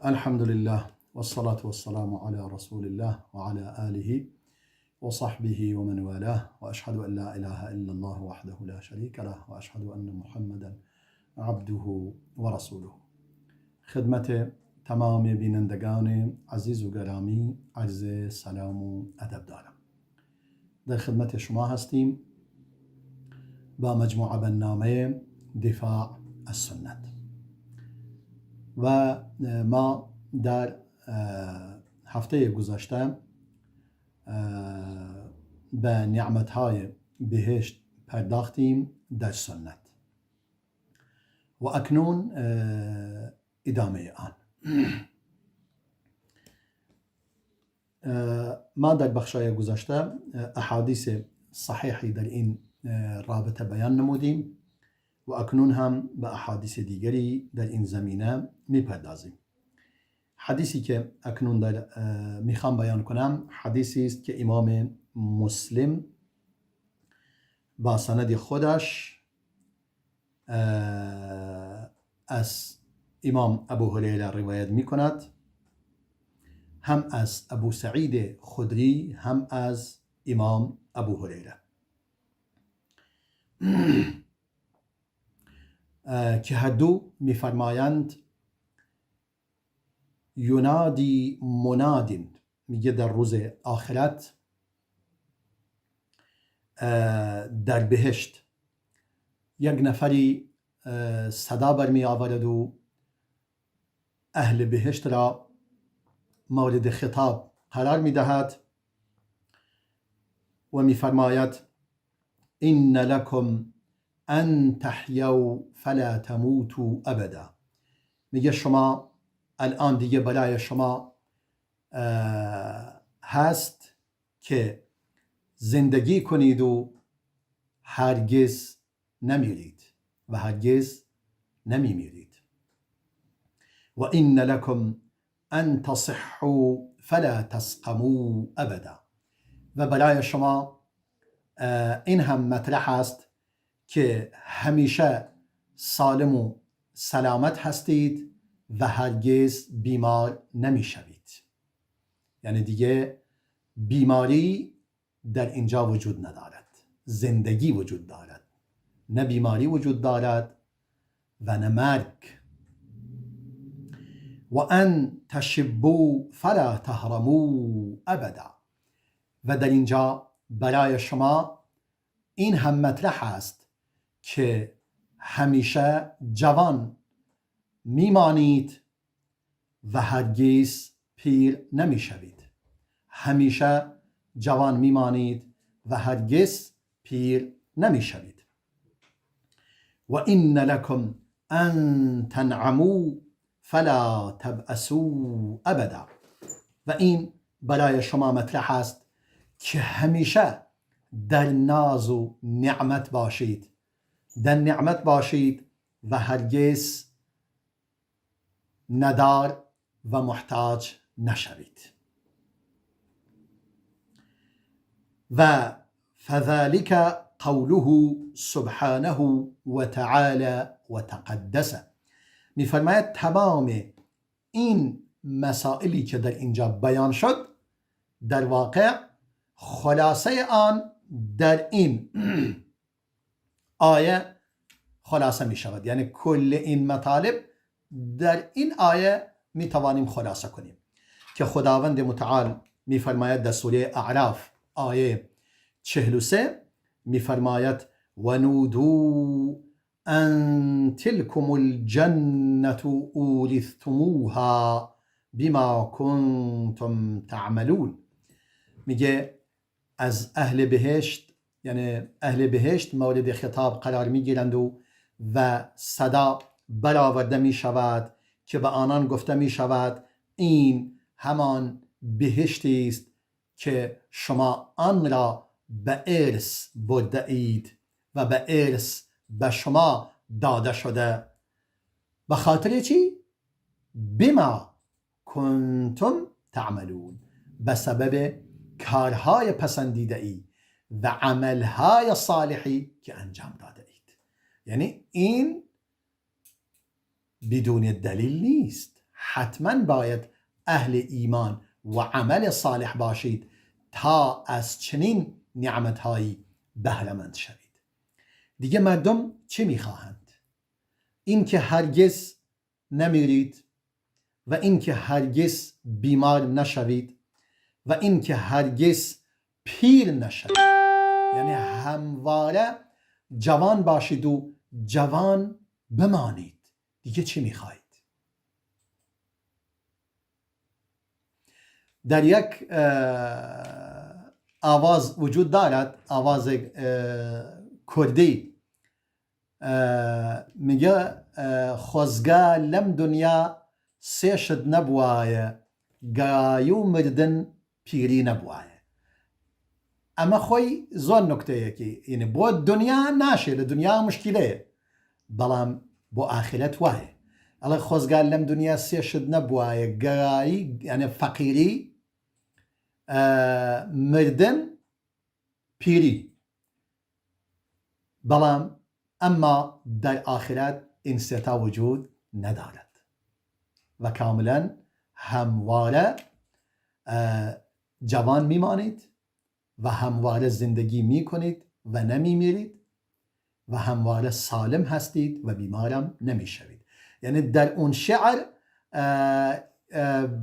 الحمد لله والصلاة والسلام على رسول الله وعلى آله وصحبه ومن والاه، وأشهد أن لا إله إلا الله وحده لا شريك له، وأشهد أن محمدا عبده ورسوله. خدمت تمام بینندگان عزیز و گرامی عرض سلام و ادب دارم. در خدمت شما هستیم با مجموعه برنامه دفاع از سنت و ما در هفته گذشته به نعمتهای بهشت پرداختیم در سنت و اکنون ادامه آن. ما در بخشای گذشته احادیث صحیحی در این رابطه بیان نمودیم و اکنون هم به احادیث دیگری در این زمینه میپردازیم. حدیثی که اکنون میخوام بیان کنم حدیثی است که امام مسلم با سند خودش از امام ابو هریره روایت میکند، هم از ابو سعید خدری هم از امام ابو هریره که هر دو میفرمایند ینادی منادین، میگه در روز آخرت در بهشت یک نفری صدا برمی آورد و اهل بهشت را مورد خطاب قرار میدهد و میفرماید ان لکم ان تحیوا فلا تموتوا ابدا. میگه شما الان دیگه برای شما هست که زندگی کنید و هرگز نمیرید و هرگز نمیمیرید. و ان لکم ان تصحوا فلا تسقموا ابدا. و برای شما این هم مطرح است که همیشه سالم و سلامت هستید و هرگز بیمار نمیشوید. یعنی دیگه بیماری در اینجا وجود ندارد، زندگی وجود دارد، نه بیماری وجود دارد و نه مرگ. و ان تشبوا فلا تهرموا ابدا. و در اینجا برای شما این هم مطرح است که همیشه جوان میمانید و هرگز پیر نمیشوید. همیشه جوان میمانید و هرگز پیر نمیشوید. و ان لکم ان تنعموا فلا تبأسوا ابدا. و این برای شما مطرح است که همیشه در ناز و نعمت باشید، در نعمت باشید و هرگز ندار و محتاج نشوید. و فذلك قوله سبحانه و تعالی و تقدس. میفرماید تمام این مسائلی که در اینجا بیان شد در واقع خلاصه آن در این آیه خلاصه می شود. یعنی کل این مطالب در این آیه می توانیم خلاصه کنیم که خداوند متعال می فرماید در سوره اعراف آیه 43 می فرماید و نودو ان تلکم الجنة اورثتموها بما کنتم تعملون. میگه از اهل بهشت، یعنی اهل بهشت مورد خطاب قرار می گیرند و صدا برآورده می شود که به آنان گفته می شود این همان بهشتی است که شما آن را به ارث برده اید و به ارث به شما داده شده. به خاطر چی؟ بما کنتم تعملون، به سبب کارهای پسندیده ای و عملهای صالحی که انجام داده اید. یعنی این بدون دلیل نیست، حتما باید اهل ایمان و عمل صالح باشید تا از چنین نعمتهایی بهره‌مند شوید. دیگه مردم چه میخواهند؟ این که هرگز نمیرید و این که هرگز بیمار نشوید و این که هرگز پیر نشوید، یعنی همواره جوان باشید و جوان بمانید. دیگه چی میخواهید؟ در یک آواز وجود دارد، آواز کردی، میگه خوزگا لم دنیا سیشد نبوایه گایو مردن پیری نبوایه. اما خوی زون نکته یکی، یعنی بو دنیا ناشه، دنیا مشکله، بلام بو آخرت وایه. الله خوزگا لم دنیا سیشد نبوایه گایی، یعنی فقیری، مردن پیری، بلام اما در آخرت این ستا وجود ندارد و کاملا همواره جوان میمانید و همواره زندگی میکنید و نمیمیرید و همواره سالم هستید و بیمارم نمیشوید. یعنی در اون شعر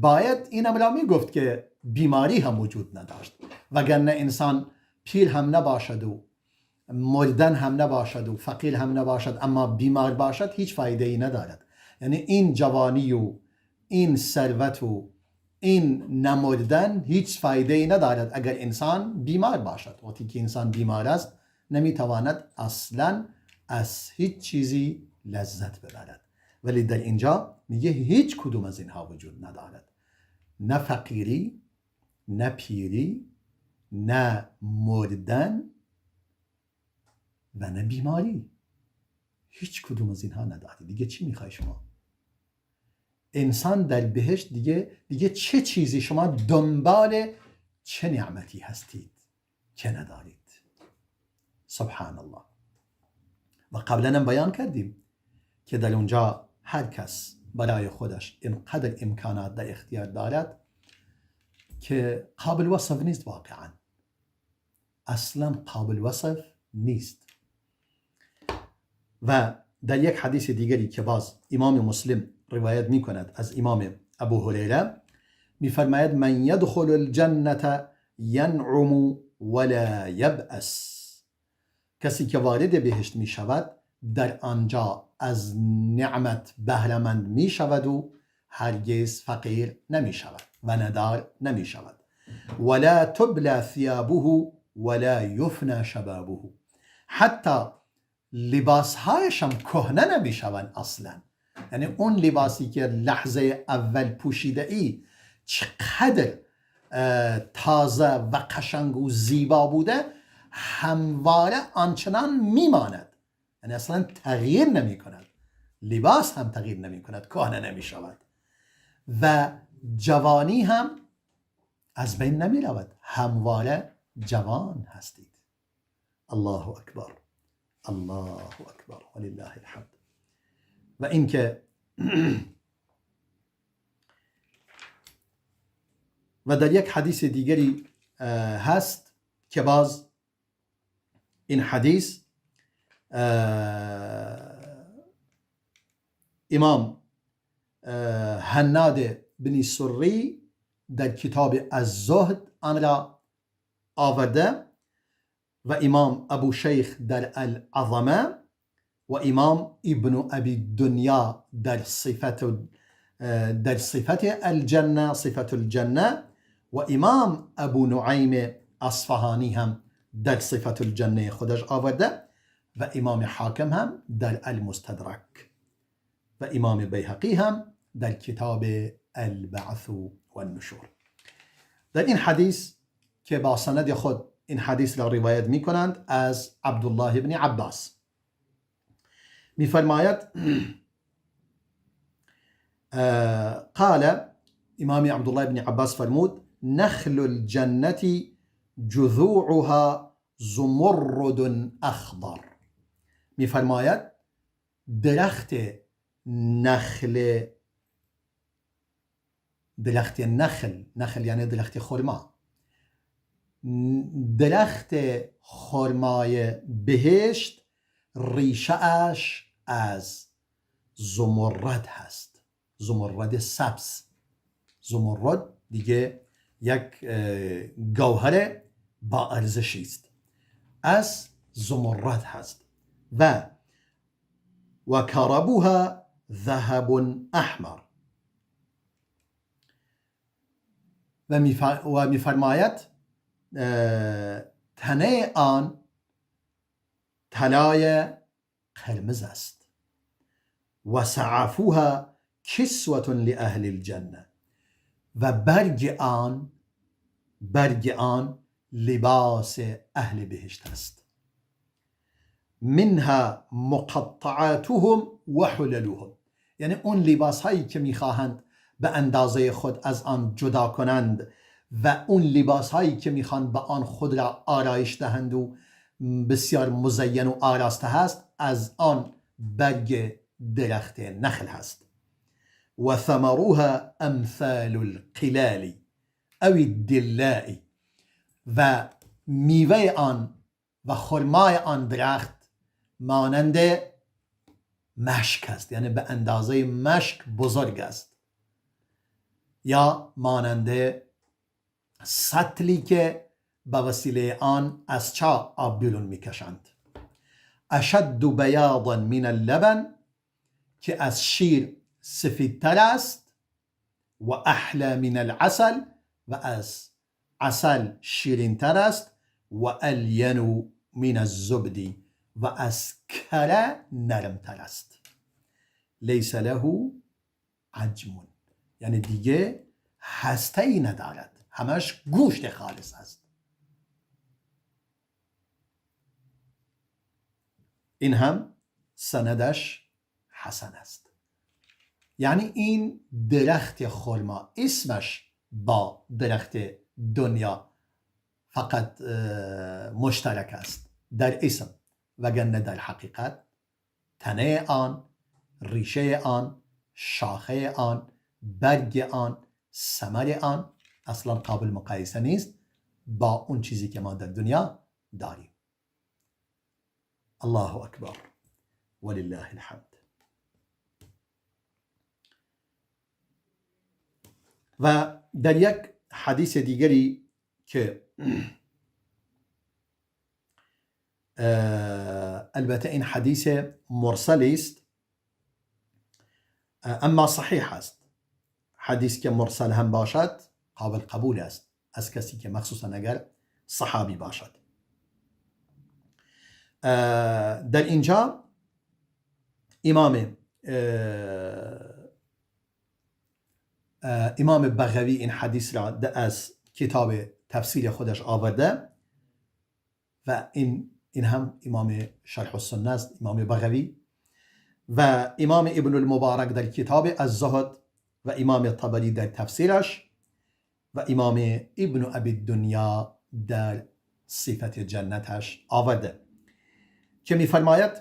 باید این امر میگفت که بیماری هم وجود نداشت، وگرنه انسان پیر هم نباشد و مردن هم نباشد و فقیر هم نباشد اما بیمار باشد، هیچ فایده ای ندارد. یعنی این جوانی و این ثروت و این نمردن هیچ فایده ای ندارد اگر انسان بیمار باشد. وقتی که انسان بیمار است نمیتواند اصلا از هیچ چیزی لذت ببرد. ولی در اینجا میگه هیچ کدوم از اینها وجود ندارد، نه فقیری، نه پیری، نه مردن و نه بیماری. هیچ کدوم از اینها ندارید. دیگه چی میخوای شما؟ انسان در بهشت دیگه چه چیزی، شما دنبال چه نعمتی هستید که ندارید؟ سبحان الله. و قبلا هم بیان کردیم که در اونجا هر کس برای خودش اینقدر امکانات در اختیار دارد که قابل وصف نیست، واقعا اصلا قابل وصف نیست. و در یک حدیث دیگری که باز امام مسلم روایت می کند از امام ابو هریره، می فرماید من یدخل الجنة ینعم ولا یبأس. کسی که وارد بهشت می شود در آنجا از نعمت بهره‌مند می شود و هرگز فقیر نمی شود و ندار نمی شود. ولا تبلى ثيابه ولا یفنى شبابه. حتی لباسهایش هم کهنه نمی شوند اصلا. یعنی اون لباسی که لحظه اول پوشیده ای چقدر تازه و قشنگ و زیبا بوده، همواره آنچنان میماند، یعنی اصلا تغییر نمی کند. لباس هم تغییر نمی کند، کهنه نمی شود و جوانی هم از بین نمی رود، همواره جوان هستید. الله اکبر، الله اکبر ولله الحمد. و اینکه و در یک حدیث دیگری هست که باز این حدیث امام هناد بن سری در کتاب الزهد آن را آورده و امام ابو شیخ در العظمه و امام ابن ابی دنیا در صفت الجنه، صفت الجنه، و امام ابو نعیم اصفهانی هم در صفت الجنه خودش آورده و امام حاکم هم در المستدرک و امام بیهقی هم در کتاب البعث و النشور. در این حدیث که با سند خود این حدیث را روایت می کنند از عبدالله بن عباس، می فرماید قال امام عبدالله بن عباس فرمود نخل الجنة جذوعها زمرد اخضر. می فرماید درخت نخل درخت نخل یعنی درخت خرما. درخت خرمای بهشت ریشه اش از زمرد هست، زمرد سبز. زمرد دیگه یک گوهر با ارزشی است، از زمرد هست. و کربوها ذهب احمر. و میفرماید تنه آن طلای قرمز است. و سعفوها کسوة لأهل الجنه. و برگ آن لباس اهل بهشت است. منها مقطعاتهم و حللهم. یعنی اون لباس هایی که میخواهند به اندازه خود از آن جدا کنند و اون لباس هایی که میخوان به آن خود را آرایش دهند و بسیار مزین و آراسته هست، از آن برگ درخت نخل هست. و ثمروها امثال القلال او الدلاء. و میوه آن و خرمای آن درخت مانند مشک است، یعنی به اندازه مشک بزرگ است، یا مانند سطلی که به وسیله آن از چا آب بیرون میکشند. اشد بیاضا من اللبن، که از شیر سفیدتر است. و احلى من العسل، و از عسل شیرینتر است. و الین من الزبد، و از کره نرمتر است. لیس له عجم، یعنی دیگه هسته ای ندارد، همش گوشت خالص است. این هم سندش حسن است. یعنی این درخت خرما اسمش با درخت دنیا فقط مشترک است در اسم، وگرنه در حقیقت تنه آن، ریشه آن، شاخه آن، برگ آن، ثمر آن اصلا قابل مقایسه نیست با اون چیزی که ما در دنیا داریم. الله اکبر ولله الحمد. و در یک حدیث دیگری که البته این حدیث مرسل است اما صحیح است. حدیث که مرسل هم باشد قابل قبول است از کسی که مخصوصا اگر صحابی باشد. در اینجا امام بغوی این حدیث را از کتاب تفسیر خودش آورده و این هم امام شرح السنه است، امام بغوی، و امام ابن المبارک در کتاب الزهد، و امام طبری در تفسیرش، و امام ابن ابی الدنیا در صفت جنتش آورده که می‌فرماید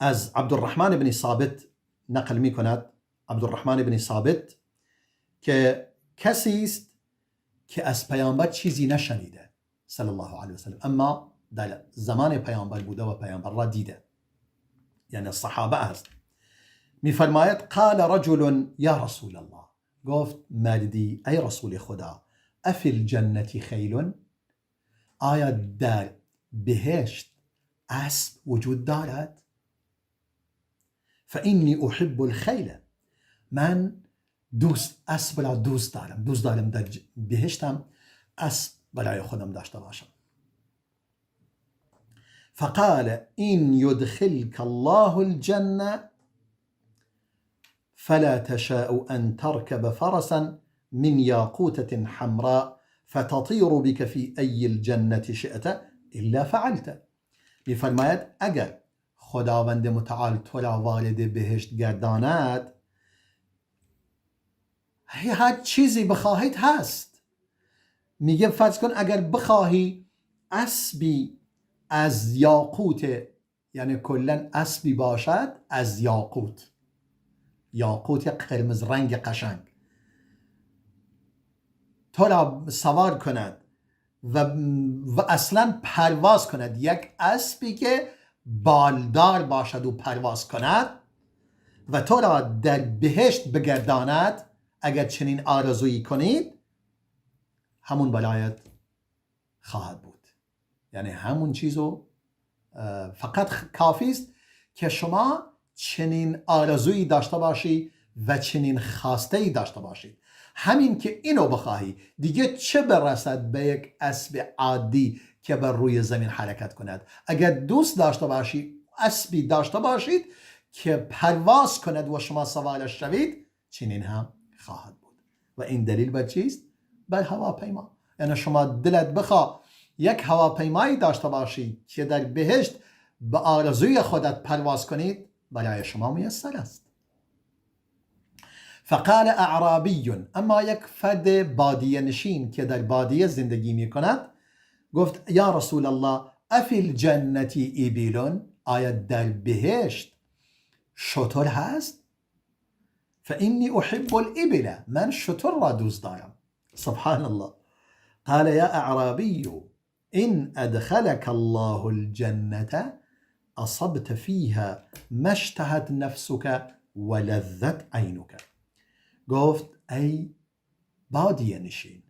از عبدالرحمن بن ثابت نقل می‌کند. عبدالرحمن بن ثابت که کسی است که از پیامبر چیزی نشنیده صلی الله علیه و سلم، اما در زمان پیامبر بوده و پیامبر را دیده، یعنی صحابه است. می‌فرماید قال رجل یا رسول الله، گفت مردی ای رسول خدا، افی الجنة خیل، آیا در بهشت اسب وجود دارد؟ فإنی احب الخیل، من اسب را دوست دارم در بهشتم اسب برای خودم داشته باشم. فقال این يدخلك الله الجنة فلا تشاء أن تركب فرسا من ياقوتة حمراء فتطير بك في أي الجنة شئت إلا فعلت. می‌فرماید اگر خداوند متعال تو را وارد بهشت گرداند، هر چیزی بخواهید هست. میگه فرض کن اگر بخواهی اسبی از یاقوت، یعنی کلن اسبی باشد از یاقوت، یاقوت قرمز رنگ قشنگ، تو را سوار کند و اصلا پرواز کند، یک اسبی که بالدار باشد و پرواز کند و تو را در بهشت بگرداند، اگر چنین آرزویی کنید همون برایت خواهد بود. یعنی همون چیزو فقط کافی است که شما چنین آرزویی داشته باشی و چنین خواسته‌ای داشته باشید. همین که اینو بخواهی، دیگه چه برسد به یک اسب عادی که بر روی زمین حرکت کند. اگر دوست داشته باشی اسبی داشته باشید که پرواز کند و شما سوارش شوید، چنین هم خواهد بود. و این دلیل بر چیست؟ بر هواپیما. یعنی شما دلت بخواه یک هواپیمایی داشته باشی که در بهشت به آرزوی خودت پرواز کنید، برای شما میسر است. فقال اعرابی، اما یک فرد بادیه نشین که در بادیه زندگی می کند گفت یا رسول الله افی الجنتی ایبیلون، آیا در بهشت شتر هست؟ فإني احب الإبل، من شتر را دوست دارم. سبحان الله. قال يا أعرابي إن أدخلك الله الجنة أصبت فيها ما اشتهت نفسك ولذت عينك. گفت ای بادیه نشین،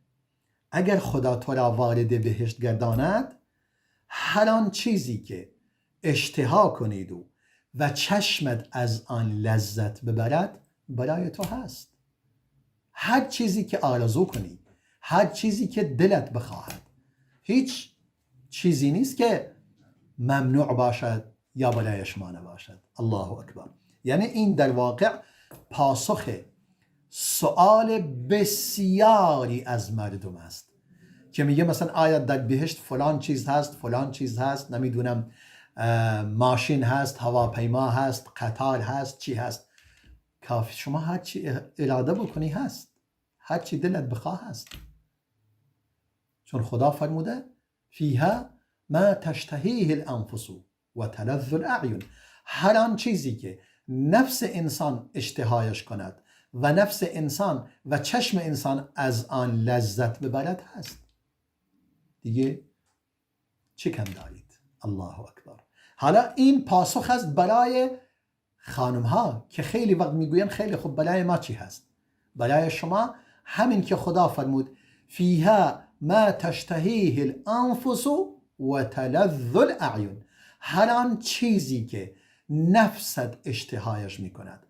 اگر خدا تو را وارد بهشت گرداند، هر آن چیزی که اشتها کنید و چشمت از آن لذت ببرد برای تو هست. هر چیزی که آرزو کنی، هر چیزی که دلت بخواهد، هیچ چیزی نیست که ممنوع باشد یا برای شما نباشد. الله اکبر. یعنی این در واقع پاسخ سؤال بسیاری از مردم است که میگه مثلا آیا در بهشت فلان چیز هست، فلان چیز هست، نمیدونم ماشین هست، هواپیما هست، قطار هست، چی هست. کافی شما هر چی اراده بکنی هست، هر چی دلت بخواه هست. چون خدا فرموده فیها ما تشتهیه الانفس و تلذ الاعین، هر آن چیزی که نفس انسان اشتهایش کند و نفس انسان و چشم انسان از آن لذت ببرد هست. دیگه چه کم دارید؟ الله اکبر. حالا این پاسخ است برای خانم ها که خیلی وقت میگوین خیلی خوب، برای ما چی هست؟ برای شما همین که خدا فرمود فیها ما تشتهیه الانفس و تلذ الاعین، هر آن چیزی که نفست اشتهایش میکند،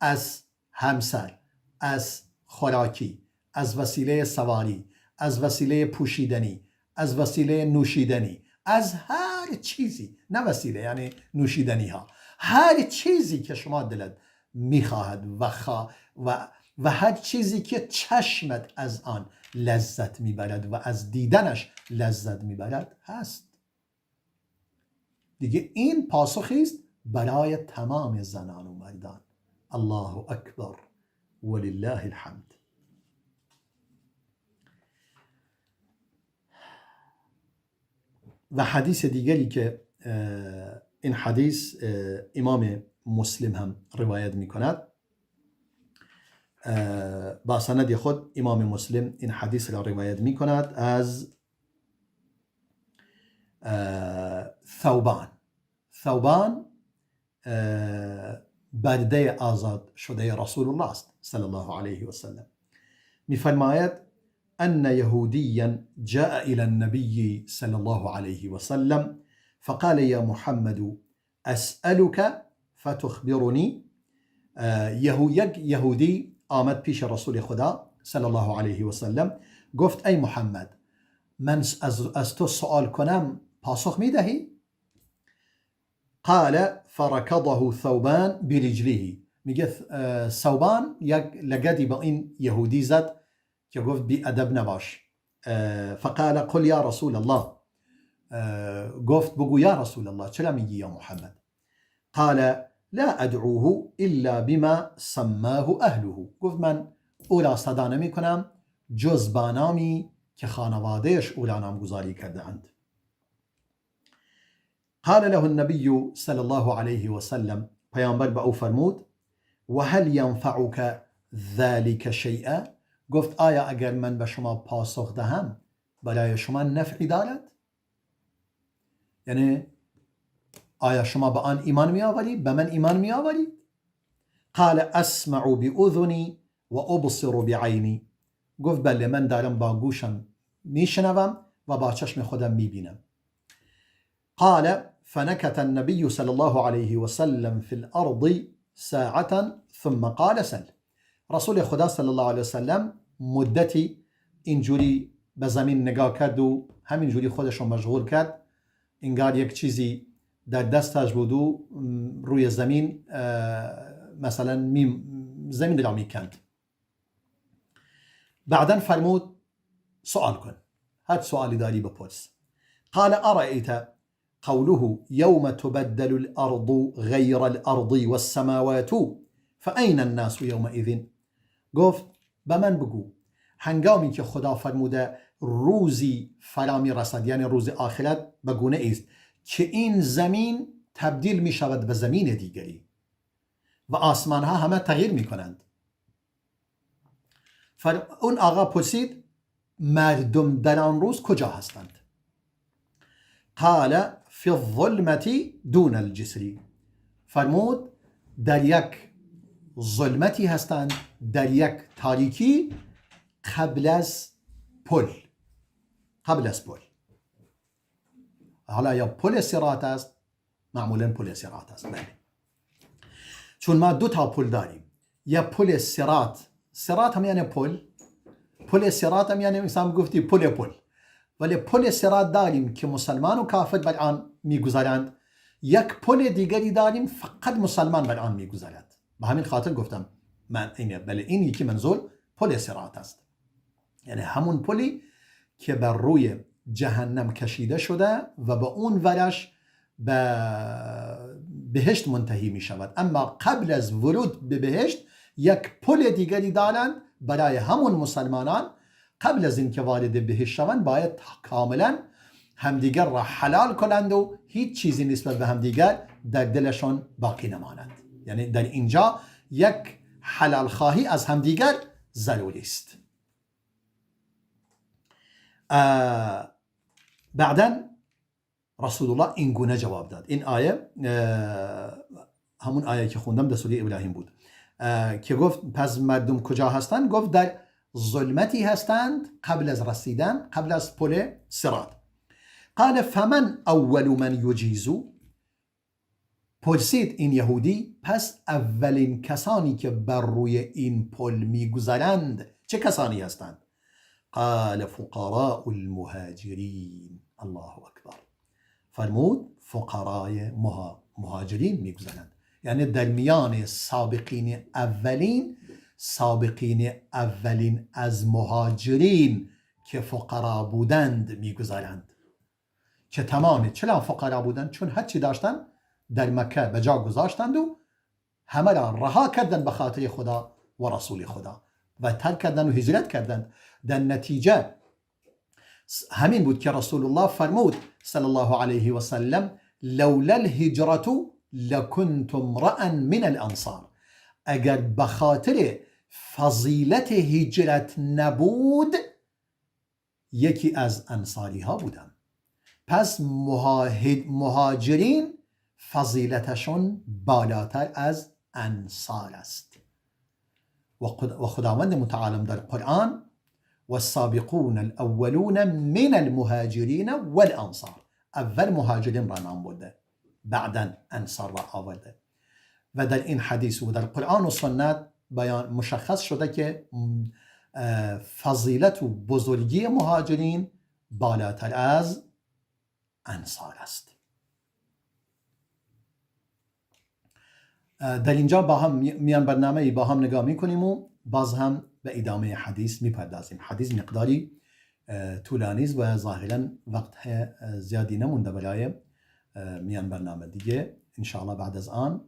از همسر، از خوراکی، از وسیله سواری، از وسیله پوشیدنی، از وسیله نوشیدنی، از هر چیزی، نه وسیله یعنی نوشیدنی ها، هر چیزی که شما دلت میخواهد و هر چیزی که چشمت از آن لذت میبرد و از دیدنش لذت میبرد هست. دیگه این پاسخی است برای تمام زنان و مردان. الله اکبر ولله الحمد. و حدیث دیگری که این حدیث امام مسلم هم روایت می کند، با سند خود امام مسلم این حدیث را روایت می کند از ثوبان برده آزاد شده رسول الله صلی الله علیه و سلم. می فرماید أن يهوديا جاء إلى النبي صلى الله عليه وسلم فقال يا محمد أسألك فتخبرني. یک یهودی آمد پیش رسول خدا صلی الله علیه و سلم، گفت ای محمد، من از تو سوال کنم پاسخ می دهی؟ قال فركضه ثوبان برجله. میگه ثوبان یک لگدی با این یهودی زد که گفت بی ادب نباش. فقال قل یا رسول الله، گفت بگو یا رسول الله، چرا میگی یا محمد؟ قال لا ادعوه الا بما سماه اهله. گفت من او را صدا نمی کنم جز با نامی که خانوادهش او را نامگذاری کرده اند. قال له النبي صلی الله علیه و سلم، پیامبر به او فرمود و هل ينفعك ذلك شیئا؟ گفت آیا اگر من به شما پاسخ دهم برای شما نفعی دارد؟ یعنی آیا شما به آن ایمان می آورید؟ به من ایمان می آورید؟ قال اسمع بأذنی و ابصر بعینی. گفت بله، من دارم با گوشم میشنوم و با چشم خودم میبینم. قال فنكت النبي صلى الله عليه وسلم في الأرض ساعة ثم قال سل. رسول خدا صلی الله علیه وسلم مدتی اینجوری به زمین نگاه کرد و همینجوری خودش رو مشغول کرد، انگار یک چیزی در دستش بود و روی زمین مثلا زمین را میکند. بعدا فرمود سوال کن، هر سوالی داری بپرس. قال أرأيت قوله يوم تبدل الأرض غير الأرض والسماوات فأين الناس يومئذ. گفت به من بگو هنگامی که خدا فرموده روزی فرا می رسد، یعنی روز آخرت، به گونه است که این زمین تبدیل می شود به زمین دیگری و آسمان ها همه تغییر می کنند. اون آقا پرسید مردم در آن روز کجا هستند؟ قال فی الظلمة دون الجسر. فرمود در یک ظلمتی هستند، در یک تاریکی قبل از پل. حالا یا پل صراط است، معمولا پل صراط است. بله. چون ما دو تا پل داریم، یا پل صراط هم یعنی پل صراط هم یعنی مثلا گفتی پل، ولی پل صراط داریم که مسلمان و کافر بر آن میگذرند، یک پل دیگری داریم فقط مسلمان بر آن میگذرد. به همین خاطر گفتم من این یکی منظور پل صراط است، یعنی همون پلی که بر روی جهنم کشیده شده و به اون ورش به بهشت منتهی می شود. اما قبل از ورود به بهشت یک پل دیگری دارند برای همون مسلمانان. قبل از اینکه وارد بهشت شوند باید کاملا همدیگر را حلال کنند و هیچ چیزی نسبت به همدیگر در دلشان باقی نماند. یعنی در اینجا یک حلال خواهی از همدیگر ضروری است. بعدا رسول الله این گونه جواب داد. این آیه همون آیه که خوندم در سوره ابراهیم بود که گفت پس مردم کجا هستند؟ گفت در ظلمتی هستند قبل از رسیدن، قبل از پل صراط. قال فمن اول من یجیزو. پرسید این یهودی پس اولین کسانی که بر روی این پل میگذرند چه کسانی هستند؟ قال فقراء المهاجرین. الله اکبر. فرمود فقرای مهاجرین میگذرند، یعنی در میان سابقین اولین از مهاجرین که فقرا بودند میگذرند، که تمام چرا فقرا بودند؟ چون هر چی داشتن در مکه به جا گذاشتند و همه را رها کردند به خاطر خدا و رسول خدا و ترک کردند و هجرت کردند. در نتیجه همین بود که رسول الله فرمود صلی الله علیه و سلم لولا الهجرة لکنت امرأ من الانصار. اگر به خاطر فضیلت هجرت نبود یکی از انصاری ها بودم. پس مهاجرین فضیلتشون بالاتر از انصار است. و خداوند متعال در قرآن والسابقون الاولون من المهاجرین والانصار، اول مهاجرین را نام برده، بعدا انصار را آورده. و در این حدیث و در قرآن و سنت بیان مشخص شده که فضیلت و بزرگی مهاجرین بالاتر از انصار است. در اینجا با هم میان برنامه با هم نگاه میکنیم و باز هم به ادامه حدیث میپردازیم. حدیث مقداری طولانی است و ظاهرا وقت زیادی نمونده برای میان برنامه دیگه. انشاءالله بعد از آن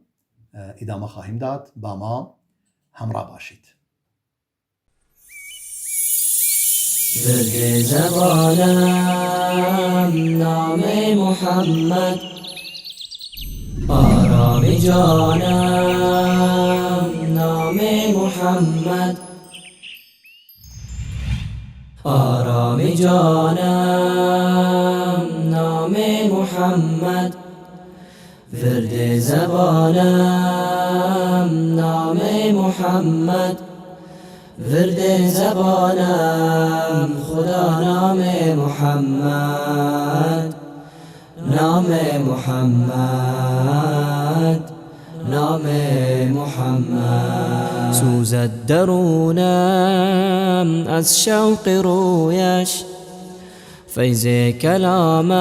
ادامه خواهیم داد. با ما همراه باشید. زرد زبانم نام محمد، آرام جانم نام محمد، آرام جانم نام محمد، ورد زبانم نام محمد، ورد زبانم خدا نام محمد، نام محمد، نام محمد. سوزد درونم از شوق رویش، فیض کلامم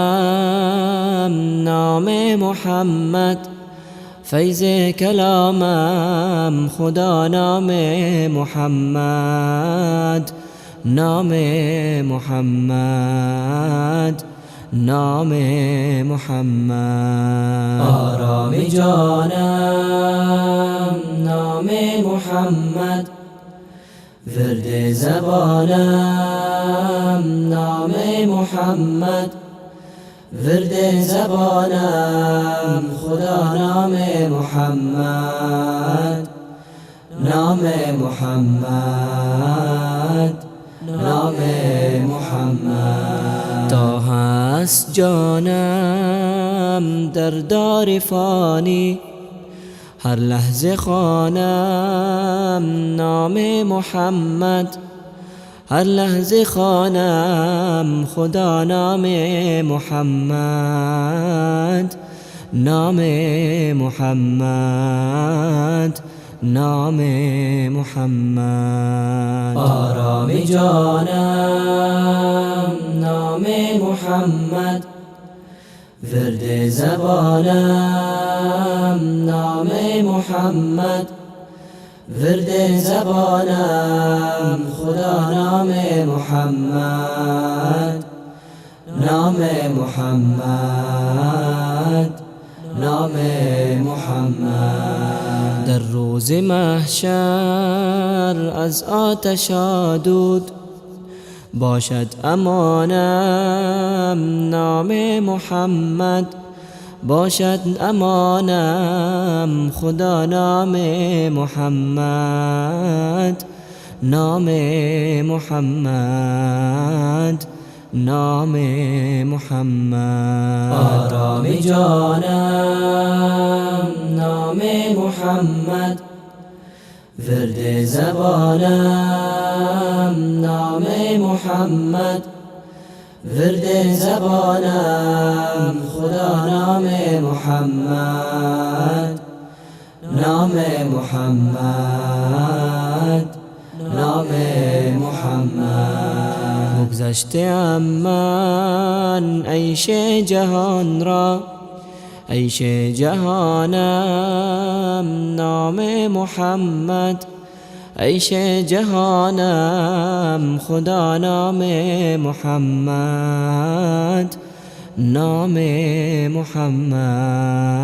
نام محمد، فیض کلامم خدا نام محمد، نام محمد، نام محمد. آرام جانم نام محمد، ورد زبانم نام محمد، ورد زبانم خدا نام محمد، نام محمد، نام محمد. تا هست جانم در دار فانی، هر لحظه خوانم نام محمد، هر لحظه خوانم خدا نام محمد، نام محمد، نام محمد. آرام جانم نام محمد، ورد زبانم نام محمد، ورد زبانم خدا نام محمد، نام محمد، نام محمد. در روز محشر از آتش آلود، باشد امانم نام محمد، باشد امانم خدا نام محمد، نام محمد، نام محمد. آرام جانم نام محمد، ورد زبانم نام محمد، ورد زبانم خدا نام محمد، نام محمد، نام محمد. بگذشتم من عیش جهان را، عیش جهانم نام محمد، عیش جهانم خدا نام محمد، نام محمد،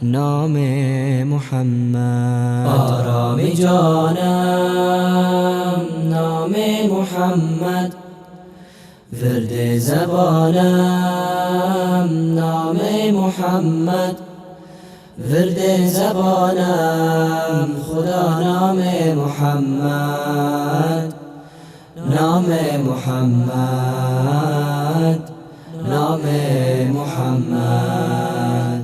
نام محمد. آرام جانم نام محمد، ورد زبانم نام محمد، ورد زبانم خدا نام محمد، نام محمد، نام محمد.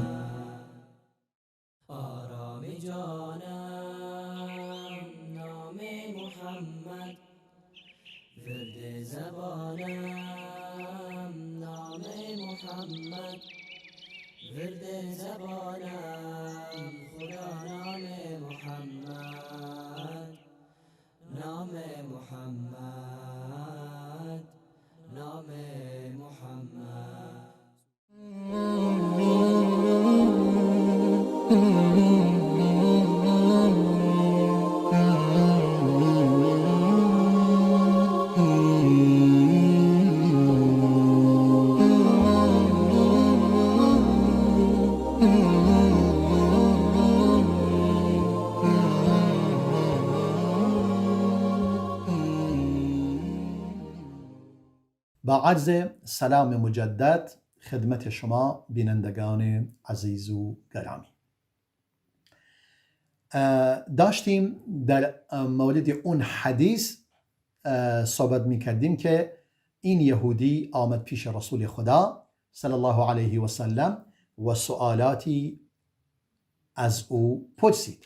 آرام جانم نام محمد، ورد زبانم نام محمد، ورد زبانم خدا نام محمد، نام محمد، نام محمد. با عرض سلام مجدد خدمت شما بینندگان عزیز و گرامی. داشتیم در مورد اون حدیث صحبت میکردیم که این یهودی آمد پیش رسول خدا صلی الله علیه و سلم و سوالاتی از او پرسید.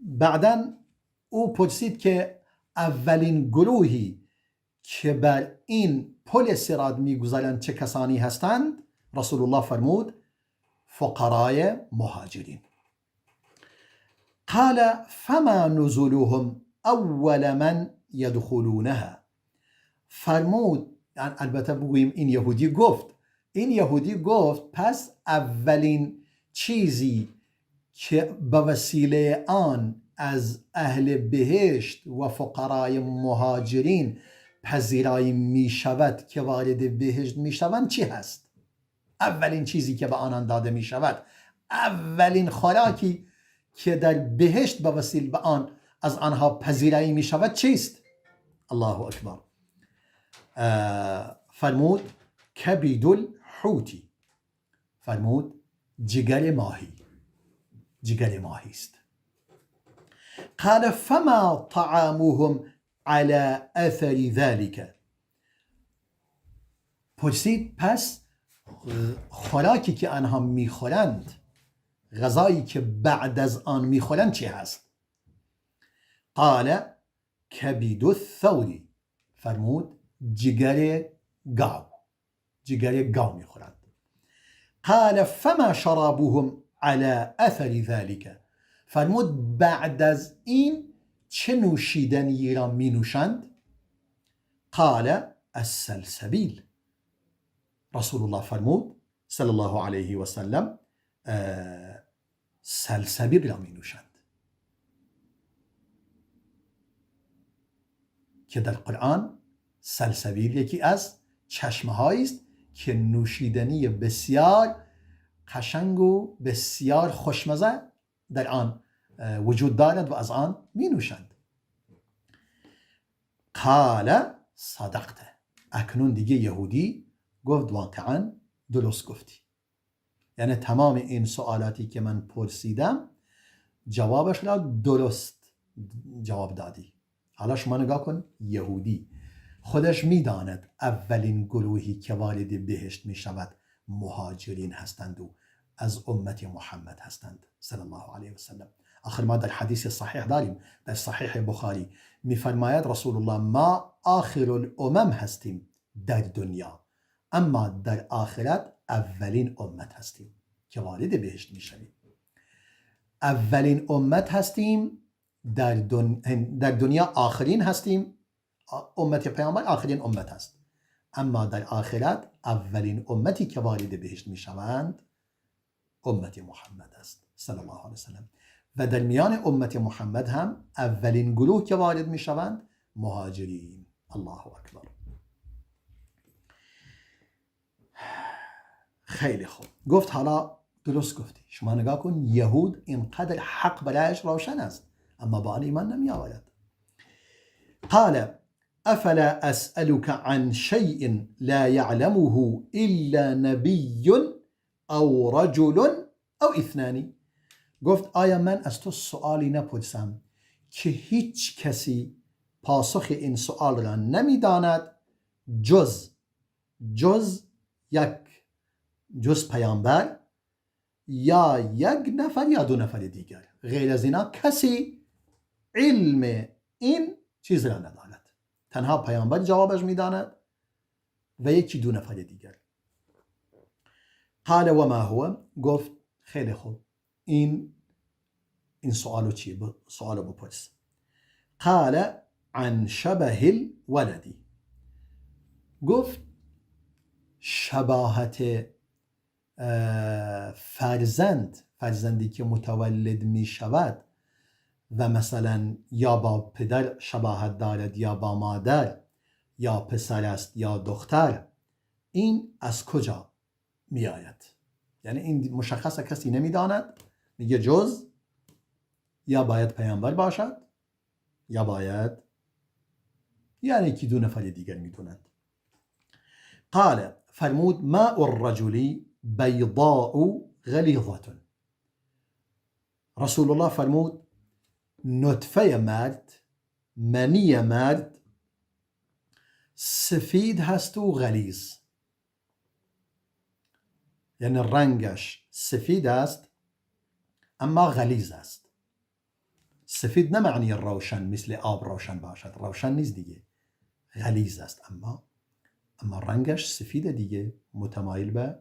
بعداً او پرسید که اولین گروهی که بر این پل صراط میگذرند چه کسانی هستند؟ رسول الله فرمود فقرای مهاجرین. قال فما نزلهم اول من يدخلونها. فرمود، البته بگوییم این یهودی گفت پس اولین چیزی که به وسیله آن از اهل بهشت و فقرای مهاجرین پذیرایی می شود که وارد بهشت می شوند چی هست؟ اولین چیزی که به آنان داده می شود، اولین خوراکی که در بهشت به وسیله به آن از آنها پذیرایی می شود چیست؟ الله اکبر. فرمود کبد الحوتی، فرمود جگر ماهی است. قال فما طعامهم على اثر ذلك. پرسید پس خوراکی که آنها میخورند، غذایی که بعد از آن میخورند چی هست؟ قال کبد الثور، فرمود جگر گاو میخورند. قال فما شرابهم على اثر ذلك، فرمود بعد از این چه نوشیدنی را می نوشند؟ قال السلسبیل، رسول الله فرمود صلی الله علیه و سلم سلسبیل را می نوشند که در قرآن سلسبیل یکی از چشمه هایی است که نوشیدنی بسیار قشنگ و بسیار خوشمزه در آن وجود دارد و از آن می نوشند. قال صدقت، اکنون دیگه یهودی گفت واقعا درست گفتی، یعنی تمام این سوالاتی که من پرسیدم جوابش را درست جواب دادی. حالا شما نگاه کن، یهودی خودش میداند اولین گروهی که وارد بهشت می شود مهاجرین هستند و از امت محمد هستند صلی الله علیه و سلم. آخر ما در حدیث صحیح داریم، در صحیح بخاری میفرماید رسول الله ما آخر الامم هستیم در دنیا، اما در آخرت اولین امت هستیم که وارد بهشت میشویم. اولین امت هستیم در دنیا، آخرین هستیم، امت پیامبر آخرین امت هست، اما در آخرت اولین امتی که وارد بهشت میشوند امت محمد است صلی الله علیه وسلم. و در میان امت محمد هم اولین گروه که وارد میشوند مهاجرین. الله اکبر. خیلی خوب، گفت حالا درست گفتی. شما نگاه کن، یهود اینقدر حق برایش روشن است اما با آن ایمان نمی آورد. قال افلا اسألك عن شيء لا يعلمه الا نبي او رجل او اثنان. گفت آیا من از تو سوالی نپرسم که هیچ کسی پاسخ این سوال را نمیداند جز پیامبر یا یک نفر یا دو نفر دیگر، غیر از اینا کسی علم این چیز را نداند، تنها پیامبر جوابش میداند و یکی دو نفر دیگر. قال و ما هو، گفت خیلی خوب، این سوالو چیه؟ سوالو بپرس. قال عن شبه الولدی، گفت شباهت فرزندی که متولد می شود و مثلا یا با پدر شباهت دارد یا با مادر، یا پسر است یا دختر، این از کجا می آید؟ یعنی این مشخص کسی نمی داند، میگه جز یا باید پیامبر باشد یا باید یعنی که دو نفر دیگر می دونند. قال، فرمود ماء الرجل بیضاء غلیظة. رسول الله فرمود نطفه مرد، منی مرد سفید هست و غلیظ، یعنی رنگش سفید است اما غلیظ است. سفید نه معنی روشن مثل آب روشن باشد، روشن نیست دیگه، غلیظ است، اما رنگش سفید دیگه، متمایل به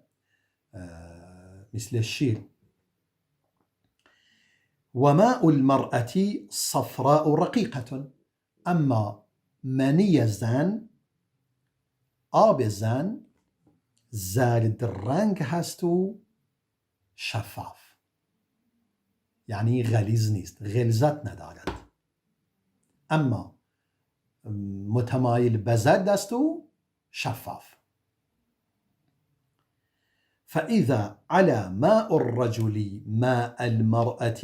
مثل شیر. وماء المرأة صفراء رقيقة، اما منی زن، آب زن زرد رنگ هست و شفاف، یعنی غلیظ نیست، غلظت ندارد، اما متمایل به زرد است و شفاف. فإذا على ماء الرجل ماء المرأة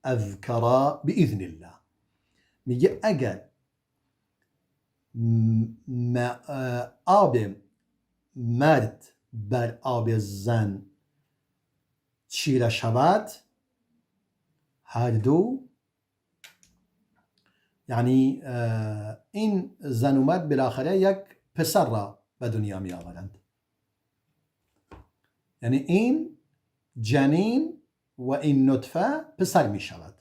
أذكر بإذن الله. میگه اگر آب مرد بر آب زن چیره شود، هر دو یعنی این زن و مرد بالاخره یک پسر را به دنیا می آورند، یعنی این جنین و این نطفه پسر می شود.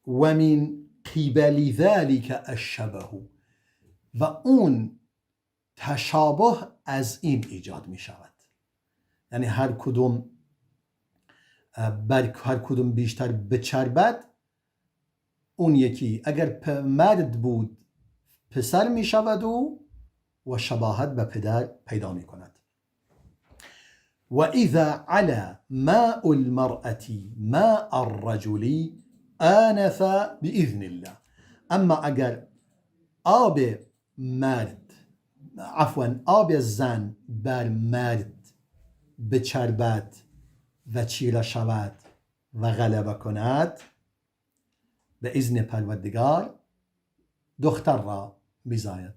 و من قبل ذلك الشبه، و اون تشابه از این ایجاد می شود، یعنی هر کدوم بیشتر بچربد، اون یکی اگر مرد بود پسر می شود و شباهت به پدر پیدا می کند. و اذا علا ماء المرأة ماء الرجل آنف بإذن الله. اما اگر آب زن بر مرد بچربد و چیره شود و غلبه کند، به اذن پروردگار دختر را میزاید.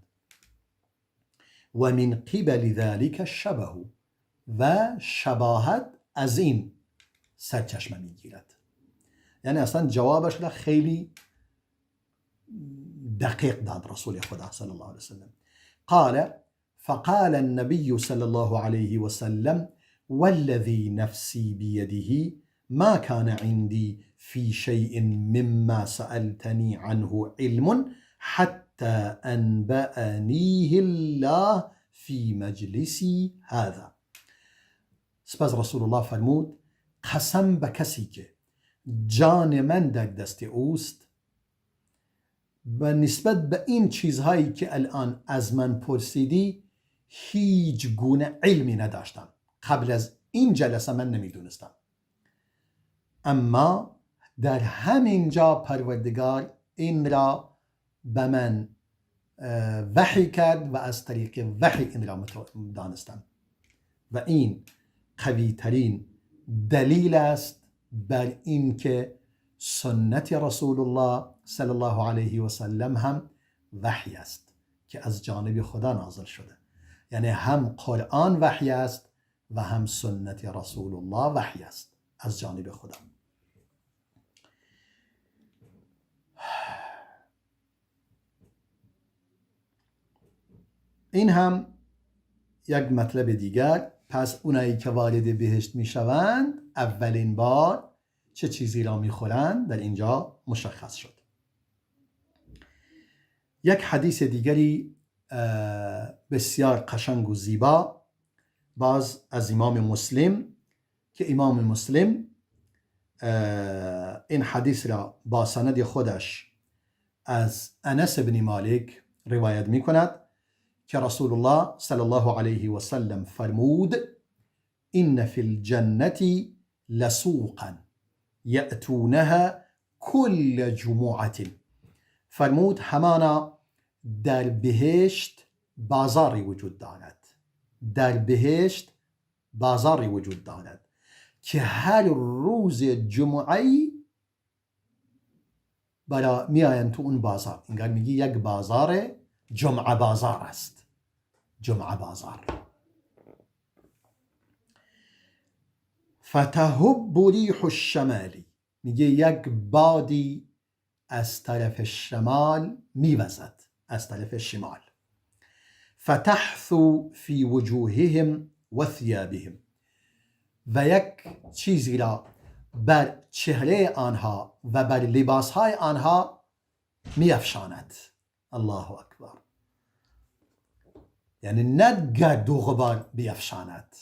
و من قبل ذلك الشبه، و شباهت از این سرچشمه میگیرد. یعنی اصلا جوابش را خیلی دقیق داد رسول خدا صلی الله علیه وسلم. فقال النبي صلى الله عليه وسلم والذي نفسي بيده ما كان عندي في شيء مما سألتني عنه علم حتى أنبأنيه الله في مجلسي هذا. سپس رسول الله فرمود قسم به کسی که جان من در دست اوست، و نسبت به این چیزهایی که الان از من پرسیدی هیچ گونه علمی نداشتم، قبل از این جلسه من نمیدونستم، اما در همین جا پروردگار این را به من وحی کرد و از طریق وحی این را دانستم. و این قوی ترین دلیل است بر این که سنت رسول الله صلی الله علیه و سلم هم وحی است که از جانب خدا نازل شده، یعنی هم قرآن وحی است و هم سنت رسول الله وحی است از جانب خدا. این هم یک مطلب دیگر. پس اونایی که وارد بهشت می شوند اولین بار چه چیزی را می خورند در اینجا مشخص شد. یک حدیث دیگری بسیار قشنگ و زیبا باز از امام مسلم، که امام مسلم این حدیث را با سند خودش از انس بن مالک روایت می کند که رسول الله صلی الله علیه و سلم فرمود این فی الجنة لسوقا یأتونها کل جمعة. فرمود همانا در بهشت بازاری وجود دارد، در بهشت بازاری وجود دارد که هر روز جمعه‌ای برای میاین تو اون بازار. انگار میگی یک بازار جمعه بازار است، جمعه بازار. فتهب ریح الشمالی، میگه یک بادی از طرف شمال میوزد، از طرف شمال. فتحثو فی وجوههم و ثیابهم، و یک چیزی را بر چهره آنها و بر لباسهای آنها میافشاند. الله اکبر. یعنی نه گرد و غبار بیافشاند،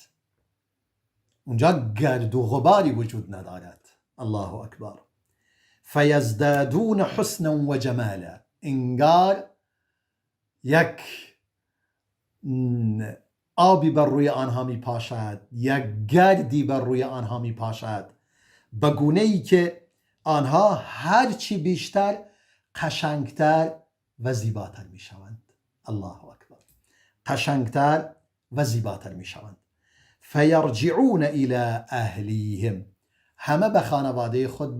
اونجا گرد و غباری وجود ندارد. الله اکبر. فیزدادون حسنا و جمالا، انگار یک آبی بر روی آنها می پاشد، یک گردی بر روی آنها می پاشد، به گونه ای که آنها هرچی بیشتر قشنگتر و زیباتر می شوند. الله اکبر. قشنگتر و زیباتر می شوند. فیرجعون الی اهلیهم، همه به خانواده خود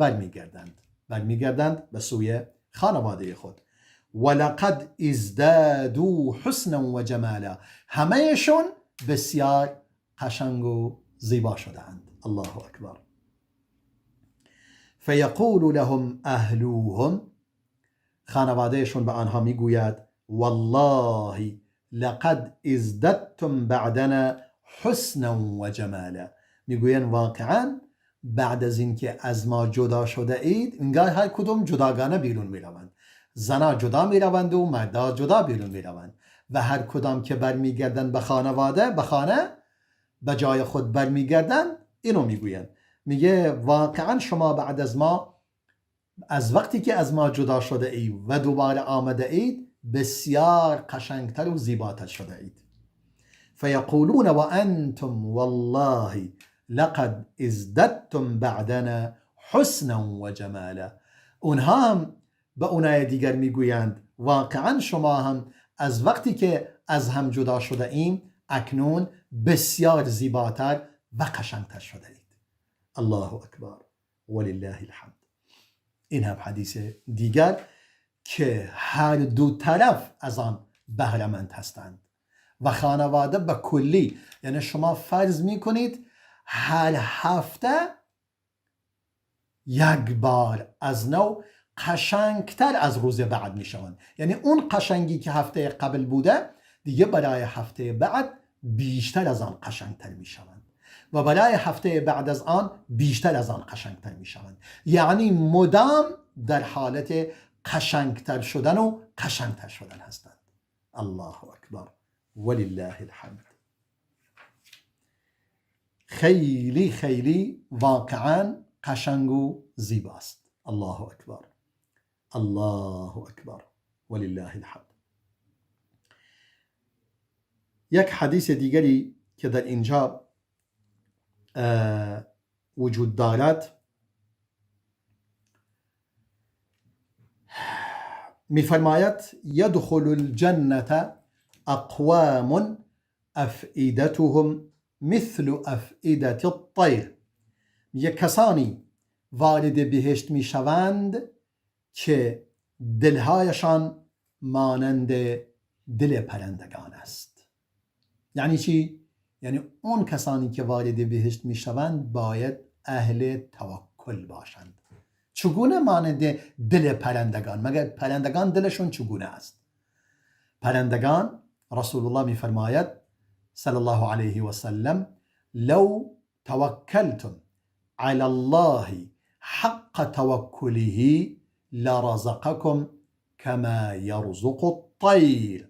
برمیگردند به سوی خانواده خود. ولقد ازدادوا حسنا و جمالا، همهشون بسیار قشنگ و زیبا شدند. الله اکبر. فیقول لهم اهلوهم، خانوادهشون به آنها میگوید والله لقد ازددتم بعدنا حسنا و جمالا، میگوین واقعا بعد از اینکه از ما جدا شده اید، انگار هر کدوم جداگانه بیرون میروند. زنا جدا میروند و مردا جدا بیرون میروند و هر کدام که برمیگردند به خانواده، به خانه، به جای خود برمیگردند، اینو میگویند. میگه واقعا شما بعد از ما، از وقتی که از ما جدا شده اید و دوباره آمده اید، بسیار قشنگتر و زیباتر شده اید. فیقولون و انتم والله لقد ازددتم بعدنا حسنا و جمالا، اونها هم به اونای دیگر میگویند واقعا شما هم از وقتی که از هم جدا شده ایم، اکنون بسیار زیباتر و قشنگتر شده اید. الله اکبر ولله الحمد. این هم حدیث دیگر که هر دو طرف از آن بهره‌مند هستند و خانواده به کلی. یعنی شما فرض میکنید هر هفته یک بار از نو قشنگتر از روز بعد میشوند. یعنی اون قشنگی که هفته قبل بوده، دیگه برای هفته بعد بیشتر از آن قشنگتر میشوند و برای هفته بعد از آن بیشتر از آن قشنگتر میشوند. یعنی مدام در حالت قشنگتر شدن و قشنگتر شدن هستند. الله اکبر ولله الحمد. خیلی خیلی واقعا قشنگ و زیباست. الله اکبر الله اکبر ولله الحمد. یک حدیث دیگری که در اینجا وجود دارد، میفرماید یدخل الجنة اقوام افئدتهم مثل افئدة الطیر، یک کسانی وارد بهشت میشوند که دلهایشان مانند دل پرندگان است. یعنی چی؟ یعنی اون کسانی که وارد بهشت میشوند باید اهل توکل باشند. چگونه مانند دل پرندگان؟ مگر پرندگان دلشون چگونه است؟ پرندگان، رسول الله میفرماید صلی الله علیه و سلم لو توکلتم علی الله حق توکله لرزقکم کما یرزق الطیر،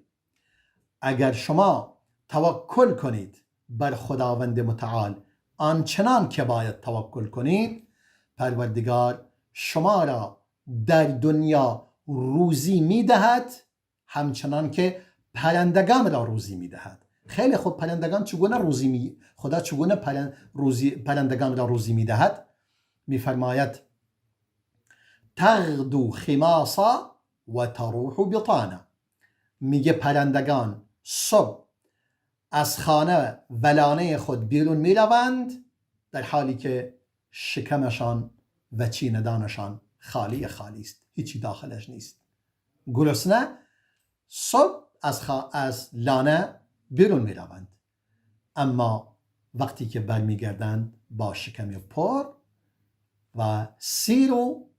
اگر شما توکل کنید بر خداوند متعال آنچنان که باید توکل کنید، پروردگار شما را در دنیا روزی میدهد همچنان که پرندگان را روزی میدهد. خیلی خوب، پرندگان چگونه خدا چگونه پرندگان را روزی میدهد؟ میفرماید تغدو خماصا و تروح بطانا، میگه پرندگان صبح از خانه ولانه خود بیرون میروند در حالی که شکمشان و چیندانشان خالی است، هیچی داخلش نیست. گرسنه صبح از لانه بیرون میروند، اما وقتی که برمیگردند با شکمی پر و سی رو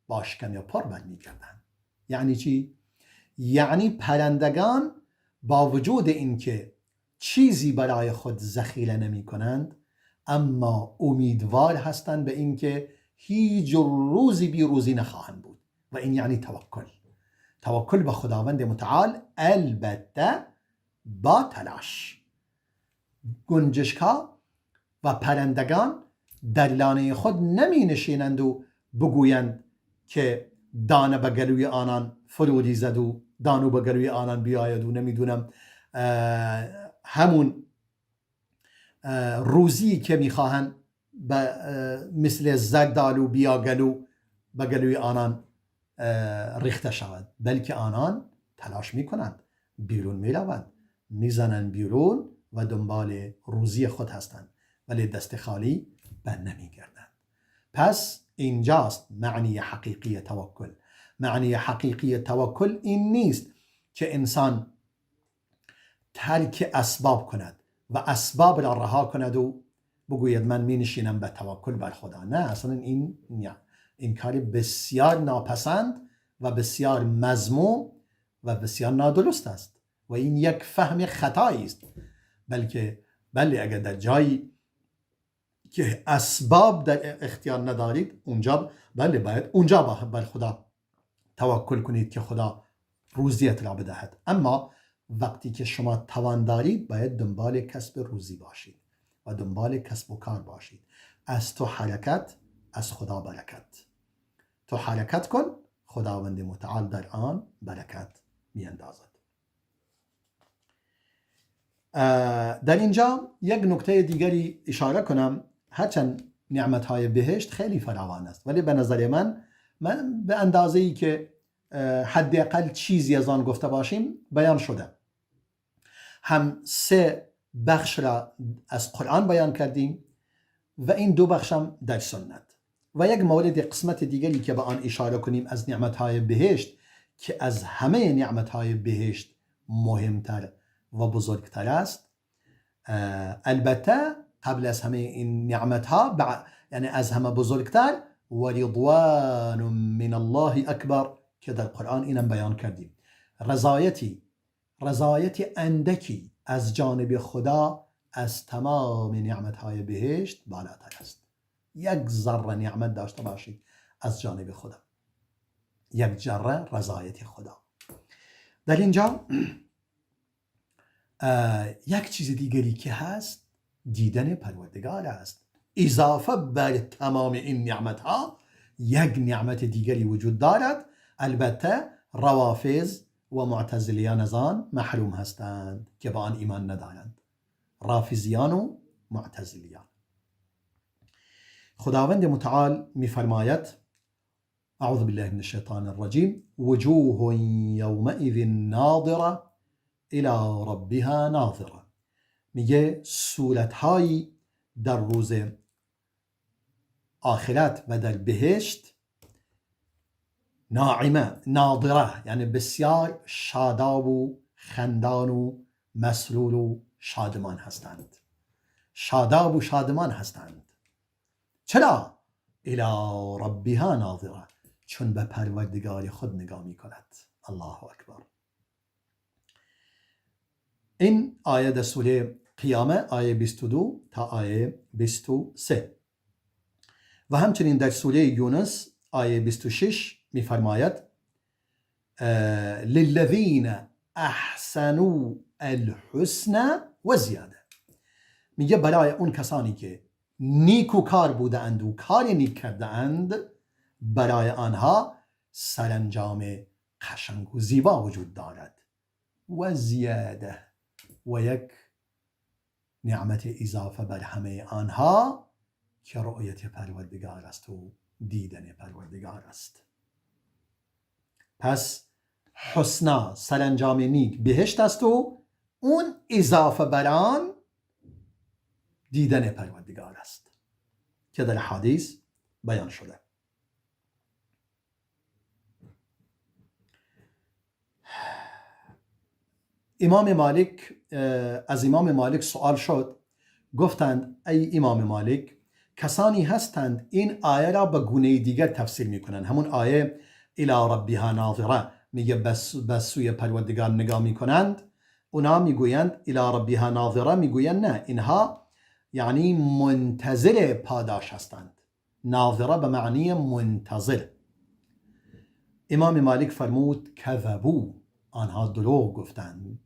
با شکمی پر برمیگردند. یعنی چی؟ یعنی پرندگان با وجود اینکه چیزی برای خود ذخیره نمی کنند، اما امیدوار هستند به اینکه هیچ روزی بی روزی نخواهند بود و این یعنی توکل به خداوند متعال، البته با تلاش. گنجشک‌ها و پرندگان در لانه خود نمی نشینند و بگویند که دانه به گلوی آنان فرو ریزد و دانو به گلوی آنان بیاید و نمیدونم همون روزی که میخواهند مثل زردالو بیا گلو به گلوی آنان ریخته شود، بلکه آنان تلاش میکنند، بیرون میروند، میزنند بیرون و دنبال روزی خود هستند، ولی دست خالی بر نمیگردند. پس اینجاست معنی حقیقی توکل. معنی حقیقی توکل این نیست که انسان ترک اسباب کند و اسباب را رها کند و بگوید من می نشینم به توکل بر خدا. نه، اصلا این کار بسیار ناپسند و بسیار مذموم و بسیار نادرست است و این یک فهم خطایی است. بله اگر در جایی که اسباب در اختیار ندارید، اونجا بله باید اونجا بر خدا توکل کنید که خدا روزیت را بدهد. اما وقتی که شما توان دارید باید دنبال کسب روزی باشید و دنبال کسب و کار باشید. از تو حرکت، از خدا برکت. تو حرکت کن، خداوند متعال در آن برکت میاندازد. در اینجا یک نکته دیگری اشاره کنم. هرچند نعمتهای بهشت خیلی فراوان است، ولی به نظر من به اندازه‌ای که حداقل چیزی از آن گفته باشیم بیان شده. هم 3 بخش را از قرآن بیان کردیم و این 2 بخش هم در سنت، و یک مورد قسمت دیگری که به آن اشاره کنیم از نعمتهای بهشت که از همه نعمتهای بهشت مهمتر و بزرگتر است. البته قبل از همه این نعمتها، یعنی از همه بزرگتر، و رضوان من الله اکبر که در قرآن اینم بیان کردیم. رضایتی اندکی از جانب خدا از تمام نعمتهای بهشت بالاتر است. یک ذره نعمت داشته باشید از جانب خدا، یک ذره رضایت خدا. در اینجا یک چیز دیگری که هست دیدن پروردگار است. اضافه بر تمام این نعمتها یک نعمت دیگری وجود دارد. البته روافض و معتزلیان از آن محروم هستند که با آن ایمان ندارند. رافضیان و معتزلیان. خداوند متعال می‌فرماید اعوذ بالله من الشیطان الرجیم وجوه یومئذ ناظره الی ربها ناظره. میگه صورتهایی در روز آخرت و در بهشت ناعمه، ناظره، یعنی بسیار شاداب و خندان و مسرور و شادمان هستند. شاداب و شادمان هستند. چرا؟ الی ربها ناظره، چون به پروردگار خود نگاه می کند. الله اکبر. این آیه در سوره قیامه آیه 22 تا آیه 23 و همچنین در سوره یونس آیه 26 می فرماید للذین احسنوا الحسنى و زیاده. میگه برای اون کسانی که نیکوکار بوده اند و کار نیک کرده اند، برای آنها سرانجام قشنگ و زیبا وجود دارد. و زیاده، و یک نعمت اضافه بر همه آنها که رؤیت پروردگار است و دیدن پروردگار است. پس حسنا، سرانجام نیک، بهشت است و اون اضافه بر آن دیدن پروردگار است که در حدیث بیان شده. از امام مالک سوال شد، گفتند ای امام مالک کسانی هستند این آیه را به گونه دیگر تفسیر میکنند. همون آیه الی ربها ناظره میگه بس سوی پروردگار نگاه میکنند، اونا میگویند الی ربها ناظره، میگویند نه، اینها یعنی منتظر پاداش هستند. ناظره به معنی منتظر. امام مالک فرمود کذبو، آنها دروغ گفتند،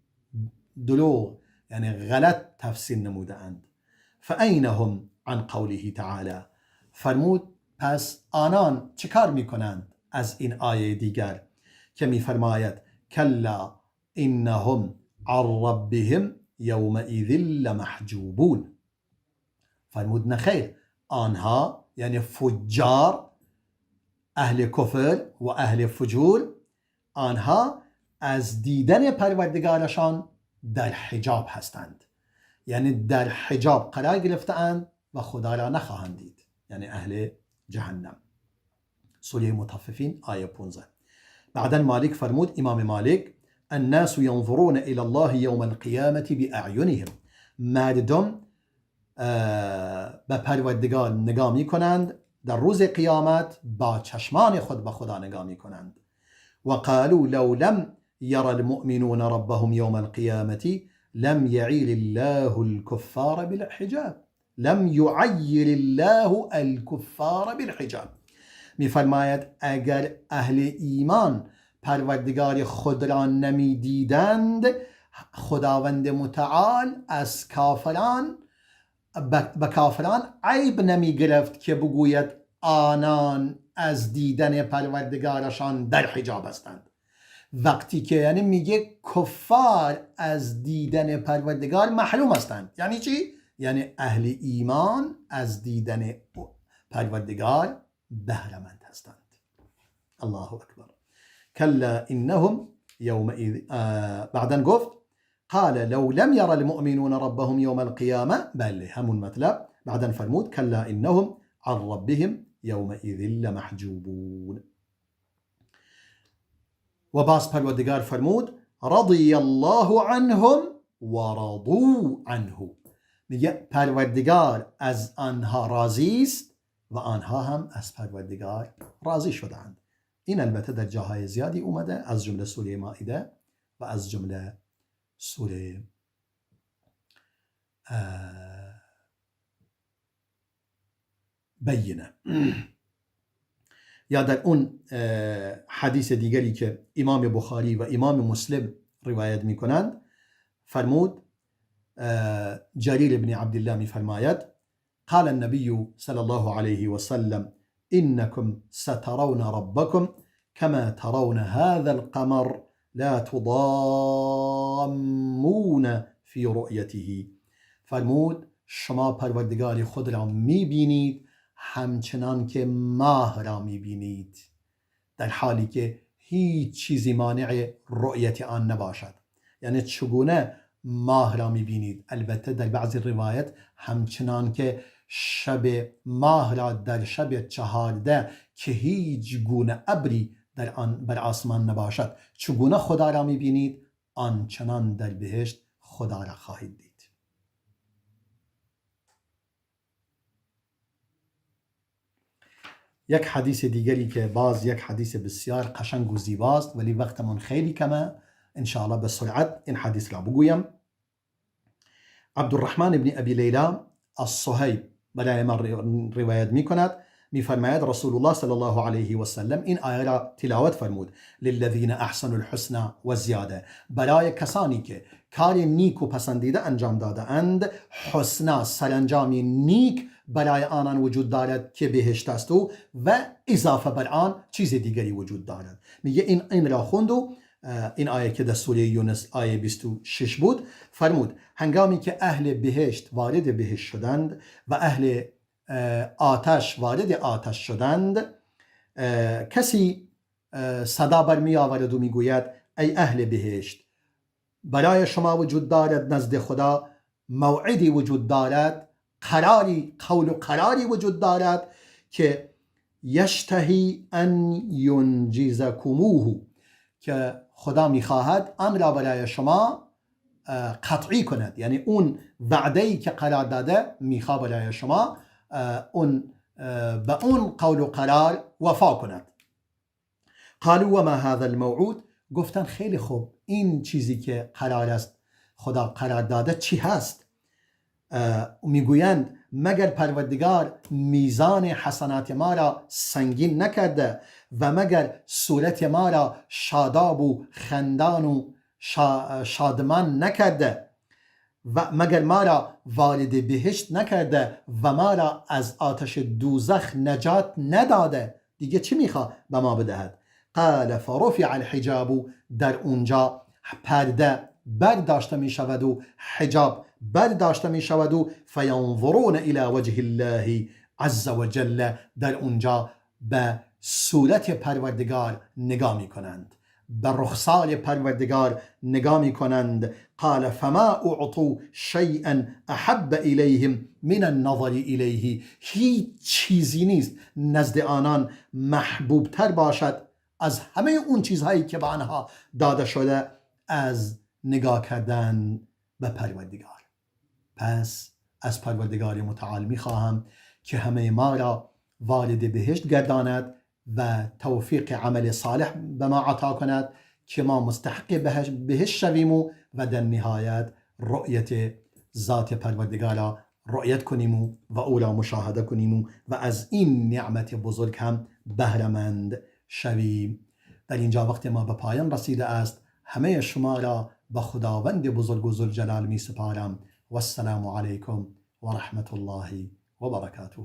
دروغ یعنی غلط تفسیر نمودند. فاین هم عن قوله تعالی، فرمود پس آنان چه کار میکنند از این آیه دیگر که میفرماید کلا انهم عن ربهم یومئذ لمحجوبون. فرمود نخیر، آنها یعنی فجار، اهل کفر و اهل فجور، آنها از دیدن پروردگارشان در حجاب هستند، یعنی در حجاب قرار گرفتند و خدا را نخواهند دید، یعنی اهل جهنم. سوره مطففین آیه 15. بعدا مالک فرمود، امام مالک، الناس ينظرون الى الله يوم القيامة باعینهم، مردم به پروردگار نگاه می کنند در روز قیامت با چشمان خود به خدا نگاه می کنند. و قالوا لو لم ير المؤمنون ربهم يوم القيامة لم يعير الله الكفار بالحجاب، لم يعير الله الكفار بالحجاب. میفرماید اگر اهل ایمان پروردگار خود را نمی دیدند، خداوند متعال از کافران به کافران عیب نمی گرفت که بگوید آنان از دیدن پروردگارشان در حجاب هستند. وقتی که یعنی میگه کفار از دیدن پروردگار محروم هستند. یعنی چی؟ یعنی اهل ایمان از دیدن پروردگار بهره‌مند هستند. الله اکبر. کلا انهم یومئذ، بعدن گفت قال لو لم ير المؤمنون ربهم يوم القيامة، بله همون مطلب. بعدن فرمود كلا إنهم عن ربهم يومئذ لمحجوبون. و باز پروردگار فرمود رضی الله عنهم و رضوا عنه، میگه پروردگار از آنها راضی است و آنها هم از پروردگار راضی شدند. این البته در جاهای زیادی اومده، از جمله سوره مائده و از جمله سوره بینه. یا در اون حدیث دیگری که امام بخاری و امام مسلم روایت می کنند، فرمود جریر بن عبدالله می فرماید قال النبي صلى الله عليه وسلم إنكم سترون ربكم كما ترون هذا القمر لا تضامون في رؤيته. فرمود شما پروردگار خود را می بینید همچنان که ماه را می بینید، در حالی که هیچ چیزی مانع رؤیت آن نباشد. یعنی چگونه ماه را می بینید؟ البته در بعضی روایت همچنان که شب ماه را در شب 14 که هیچ گونه ابری در آن بر آسمان نباشد چگونه خدا را می بینید؟ آنچنان در بهشت خدا را خواهید دید. یک حدیث دیگری که باز یک حدیث بسیار قشنگ و زیباست ولی وقتمون خیلی کمه، انشاءالله به سرعت این حدیث را بگویم. عبدالرحمن بن ابی لیلا الصهیب برای ما روایت می کند، می فرماید رسول الله صلی الله علیه و سلم این آیه را تلاوت فرمود للذین احسنوا الحسنى و زیاده، برای کسانی که کار نیک و پسندیده انجام داده اند، حسنا سرانجامی نیک برای آنان وجود دارد که بهشت است و اضافه بر آن چیز دیگری وجود دارد. میگه این را خوند و این آیه که در سوره یونس آیه 26 بود، فرمود هنگامی که اهل بهشت وارد بهشت شدند و اهل آتش وارد آتش شدند، کسی صدا برمی آورد و میگوید ای اهل بهشت، برای شما وجود دارد نزد خدا موعدی وجود دارد، قراری، قول و قراری وجود دارد که یشتهی ان ینجزکموه، که خدا میخواهد آن را برای شما قطعی کند، یعنی اون وعده‌ای که قرار داده میخواد برای شما به اون قول و قرار وفا کند. قالوا وما هذا الموعود، گفتن خیلی خوب این چیزی که قرار است خدا قرار داده چی هست؟ میگویند مگر پروردگار میزان حسنات ما را سنگین نکرده و مگر صورت ما را شاداب و خندان و شادمان نکرده و مگر ما را وارد بهشت نکرده و ما را از آتش دوزخ نجات نداده، دیگه چی میخواد به ما بدهد؟ قال فرفع الحجاب، در اونجا پرده برداشته می شود و حجاب برداشته می شود و فینظرون الی وجه الله عز وجل، در اونجا به صورت پروردگار نگاه می کنند، به رخسار پروردگار نگاه می کنند. قال فما اعطوا شیئا احب الیهم من النظر الیه، هیچ چیزی نیست نزد آنان محبوب تر باشد از همه اون چیزهایی که به آنها داده شده از نگاه کردن به پروردگار. پس از پروردگار متعال میخواهم که همه ما را وارد بهشت گرداند و توفیق عمل صالح به ما عطا کند که ما مستحق بهشت شویم و در نهایت رؤیت ذات پروردگار را رؤیت کنیم و او را مشاهده کنیم و از این نعمت بزرگ هم بهره‌مند شویم. در اینجا وقت ما به پایان رسیده است. همه شما را به خداوند بزرگ و ذوالجلال می سپارم و السلام علیکم و رحمت الله و برکاته.